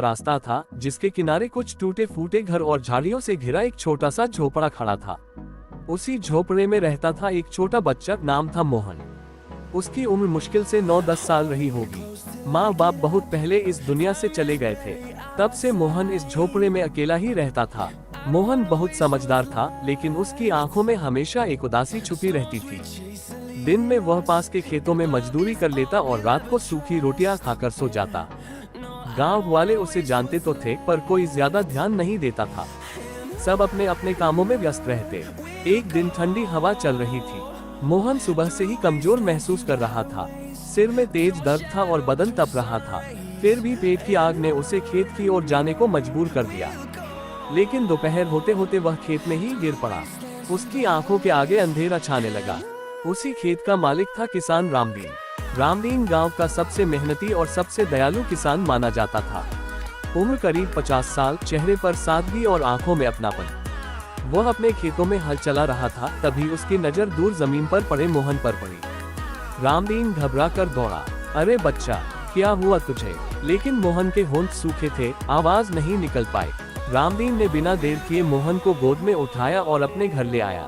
रास्ता था जिसके किनारे कुछ टूटे फूटे घर और झाड़ियों से घिरा एक छोटा सा झोपड़ा खड़ा था। उसी झोपड़े में रहता था एक छोटा बच्चा, नाम था मोहन। उसकी उम्र मुश्किल से 9-10 साल रही होगी। माँ बाप बहुत पहले इस दुनिया से चले गए थे। तब से मोहन इस झोपड़े में अकेला ही रहता था। मोहन बहुत समझदार था, लेकिन उसकी आंखों में हमेशा एक उदासी छुपी रहती थी। दिन में वह पास के खेतों में मजदूरी कर लेता और रात को सूखी रोटियां खाकर सो जाता। गांव वाले उसे जानते तो थे, पर कोई ज्यादा ध्यान नहीं देता था। सब अपने अपने कामों में व्यस्त रहते। एक दिन ठंडी हवा चल रही थी। मोहन सुबह से ही कमजोर महसूस कर रहा था। सिर में तेज दर्द था और बदन तप रहा था। फिर भी पेट की आग ने उसे खेत की ओर जाने को मजबूर कर दिया। लेकिन दोपहर होते होते वह खेत में ही गिर पड़ा। उसकी आंखों के आगे अंधेरा छाने लगा। उसी खेत का मालिक था किसान रामदीन। रामदीन गांव का सबसे मेहनती और सबसे दयालु किसान माना जाता था। उम्र करीब 50 साल, चेहरे पर सादगी और आंखों में अपनापन। वह अपने खेतों में हल चला रहा था, तभी उसकी नजर दूर जमीन पर पड़े मोहन पर पड़ी। रामदीन घबरा कर दौड़ा। अरे बच्चा, क्या हुआ तुझे? लेकिन मोहन के होंठ सूखे थे, आवाज नहीं निकल पाए। रामदीन ने बिना देर किए मोहन को गोद में उठाया और अपने घर ले आया।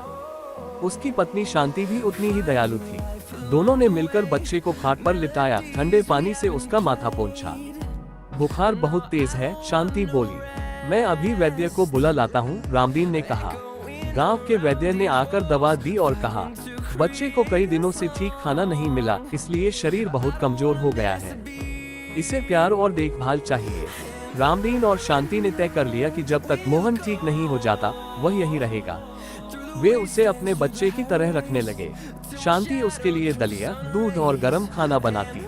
उसकी पत्नी शांति भी उतनी ही दयालु थी। दोनों ने मिलकर बच्चे को खाट पर लिटाया, ठंडे पानी से उसका माथा पोंछा। बुखार बहुत तेज है, शांति बोली। मैं अभी वैद्य को बुला लाता हूँ, रामदीन ने कहा। गांव के वैद्य ने आकर दवा दी और कहा, बच्चे को कई दिनों से ठीक खाना नहीं मिला, इसलिए शरीर बहुत कमजोर हो गया है। इसे प्यार और देखभाल चाहिए। रामदीन और शांति ने तय कर लिया कि जब तक मोहन ठीक नहीं हो जाता, वह यहीं रहेगा। वे उसे अपने बच्चे की तरह रखने लगे। शांति उसके लिए दलिया, दूध और गर्म खाना बनाती।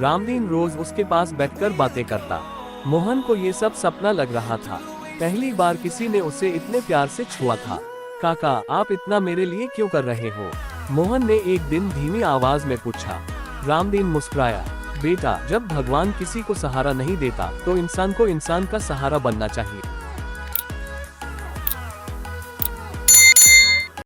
रामदीन रोज उसके पास बैठकर बातें करता। मोहन को ये सब सपना लग रहा था। पहली बार किसी ने उसे इतने प्यार से छुआ था। काका, आप इतना मेरे लिए क्यों कर रहे हो? मोहन ने एक दिन धीमी आवाज में पूछा। रामदीन मुस्कुराया। बेटा, जब भगवान किसी को सहारा नहीं देता, तो इंसान को इंसान का सहारा बनना चाहिए।